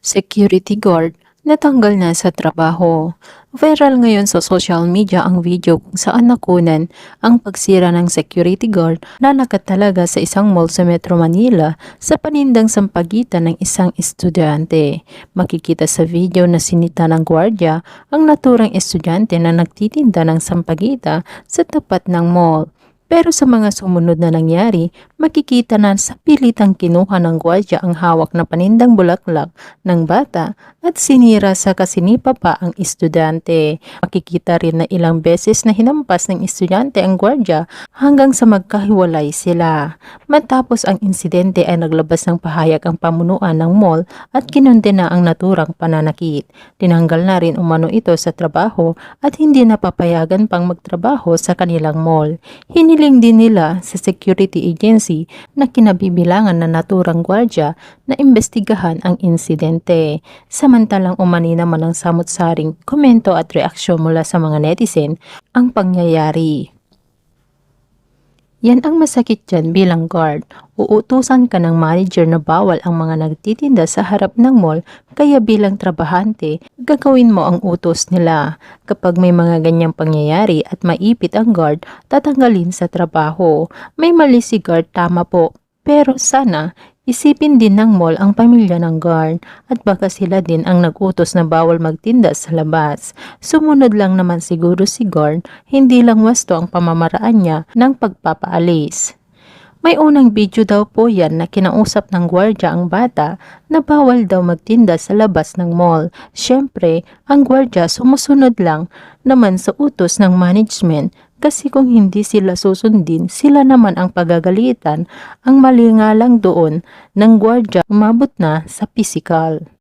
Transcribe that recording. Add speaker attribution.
Speaker 1: Security guard natanggal na sa trabaho. Viral ngayon sa social media ang video kung saan nakunan ang pagsira ng security guard na nakatalaga sa isang mall sa Metro Manila sa panindang sampagitan ng isang estudyante. Makikita sa video na sinita ng gwardya ang naturang estudyante na nagtitinda ng sampagita sa tapat ng mall. Pero sa mga sumunod na nangyari, makikita na sa pilitang kinuha ng gwardiya ang hawak na panindang bulaklak ng bata at sinira sa kasinipa pa ang estudyante. Makikita rin na ilang beses na hinampas ng estudyante ang gwardiya hanggang sa magkahiwalay sila. Matapos ang insidente ay naglabas ng pahayag ang pamunuan ng mall at kinondena ang naturang pananakit. Tinanggal na rin umano ito sa trabaho at hindi napapayagan pang magtrabaho sa kanilang mall. Hiniling din nila sa security agency na kinabibilangan na naturang gwardya na imbestigahan ang insidente. Samantalang umani naman ang samut-saring komento at reaksyon mula sa mga netizen ang pangyayari. Yan ang masakit dyan bilang guard. Uutusan ka ng manager na bawal ang mga nagtitinda sa harap ng mall, kaya bilang trabahante, gagawin mo ang utos nila. Kapag may mga ganyang pangyayari at maipit ang guard, tatanggalin sa trabaho. May mali si guard, tama po. Pero sana, isipin din ng mall ang pamilya ng guard at baka sila din ang nag-utos na bawal magtinda sa labas. Sumunod lang naman siguro si guard, hindi lang wasto ang pamamaraan niya ng pagpapaalis. May unang video daw po yan na kinausap ng gwardya ang bata na bawal daw magtinda sa labas ng mall. Siyempre, ang gwardya sumusunod lang naman sa utos ng management kasi kung hindi sila susundin, sila naman ang pagagalitan. Ang mali nga lang doon ng gwardya umabot na sa pisikal.